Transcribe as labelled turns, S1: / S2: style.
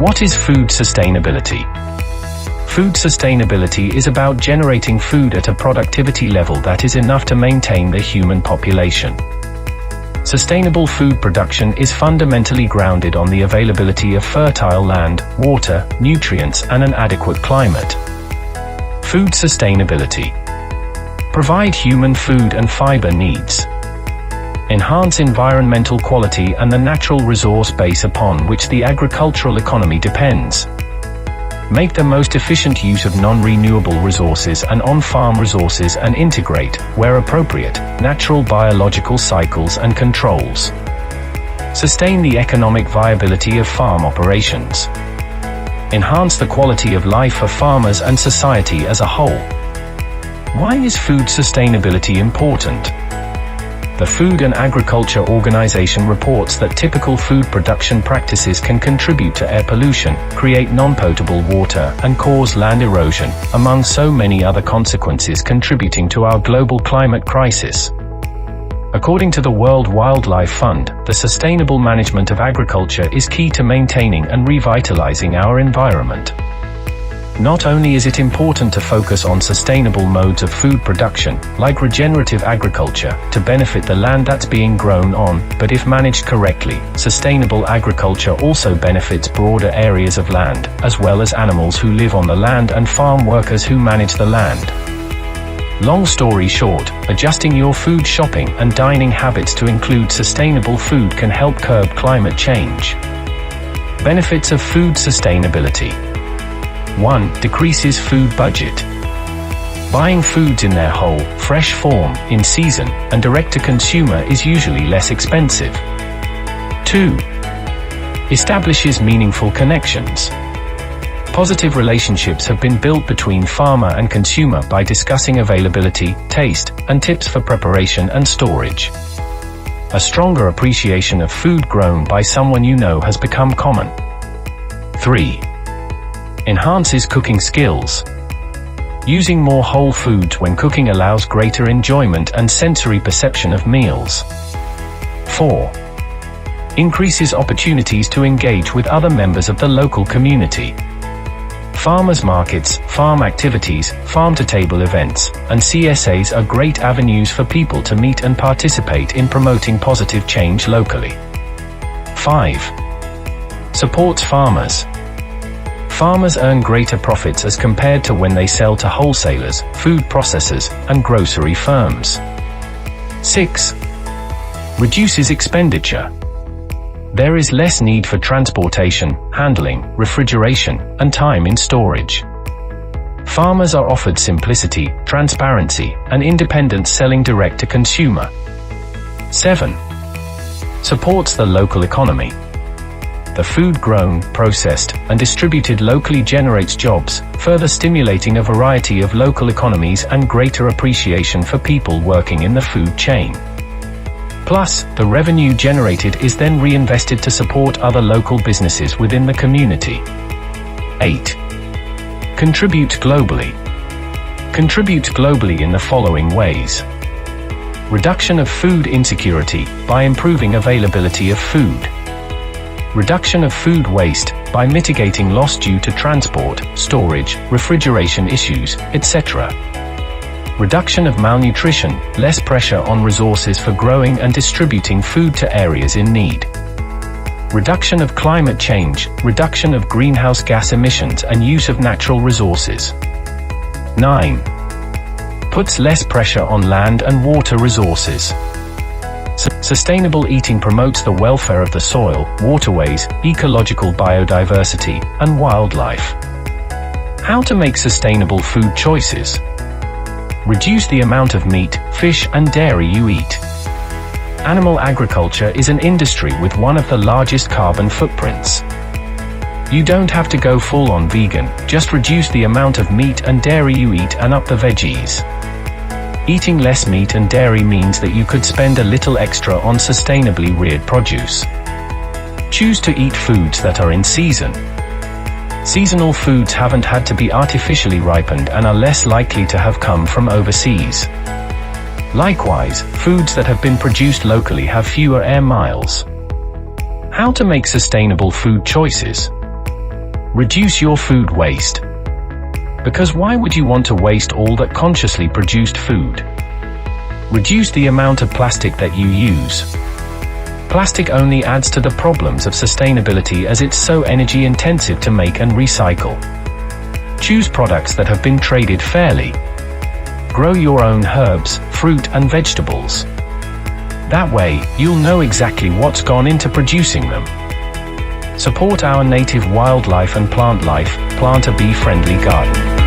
S1: What is food sustainability? Food sustainability is about generating food at a productivity level that is enough to maintain the human population. Sustainable food production is fundamentally grounded on the availability of fertile land, water, nutrients, and an adequate climate. Food sustainability. Provide human food and fiber needs. Enhance environmental quality and the natural resource base upon which the agricultural economy depends. Make the most efficient use of non-renewable resources and on-farm resources and integrate, where appropriate, natural biological cycles and controls. Sustain the economic viability of farm operations. Enhance the quality of life for farmers and society as a whole. Why is food sustainability important? The Food and Agriculture Organization reports that typical food production practices can contribute to air pollution, create non-potable water, and cause land erosion, among so many other consequences contributing to our global climate crisis. According to the World Wildlife Fund, the sustainable management of agriculture is key to maintaining and revitalizing our environment. Not only is it important to focus on sustainable modes of food production, like regenerative agriculture, to benefit the land that's being grown on, but if managed correctly, sustainable agriculture also benefits broader areas of land, as well as animals who live on the land and farm workers who manage the land. Long story short, adjusting your food shopping and dining habits to include sustainable food can help curb climate change. Benefits of food sustainability. 1. Decreases food budget. Buying foods in their whole, fresh form, in season, and direct to consumer is usually less expensive. 2. Establishes meaningful connections. Positive relationships have been built between farmer and consumer by discussing availability, taste, and tips for preparation and storage. A stronger appreciation of food grown by someone you know has become common. 3. Enhances cooking skills. Using more whole foods when cooking allows greater enjoyment and sensory perception of meals. 4. Increases opportunities to engage with other members of the local community. Farmers markets, farm activities, farm-to-table events, and CSAs are great avenues for people to meet and participate in promoting positive change locally. 5. Supports farmers. Farmers earn greater profits as compared to when they sell to wholesalers, food processors, and grocery firms. 6. Reduces expenditure. There is less need for transportation, handling, refrigeration, and time in storage. Farmers are offered simplicity, transparency, and independence selling direct to consumer. 7. Supports the local economy. The food grown, processed, and distributed locally generates jobs, further stimulating a variety of local economies and greater appreciation for people working in the food chain. Plus, the revenue generated is then reinvested to support other local businesses within the community. 8. Contribute globally. Contribute globally in the following ways. Reduction of food insecurity, by improving availability of food. Reduction of food waste, by mitigating loss due to transport, storage, refrigeration issues, etc. Reduction of malnutrition, less pressure on resources for growing and distributing food to areas in need. Reduction of climate change, reduction of greenhouse gas emissions and use of natural resources. 9. Puts less pressure on land and water resources. Sustainable eating promotes the welfare of the soil, waterways, ecological biodiversity, and wildlife. How to make sustainable food choices. Reduce the amount of meat, fish, and dairy you eat. Animal agriculture is an industry with one of the largest carbon footprints. You don't have to go full-on vegan, just reduce the amount of meat and dairy you eat and up the veggies. Eating less meat and dairy means that you could spend a little extra on sustainably reared produce. Choose to eat foods that are in season. Seasonal foods haven't had to be artificially ripened and are less likely to have come from overseas. Likewise, foods that have been produced locally have fewer air miles. How to make sustainable food choices. Reduce your food waste. Because why would you want to waste all that consciously produced food? Reduce the amount of plastic that you use. Plastic only adds to the problems of sustainability as it's so energy intensive to make and recycle. Choose products that have been traded fairly. Grow your own herbs, fruit and vegetables. That way, you'll know exactly what's gone into producing them. Support our native wildlife and plant life, plant a bee-friendly garden.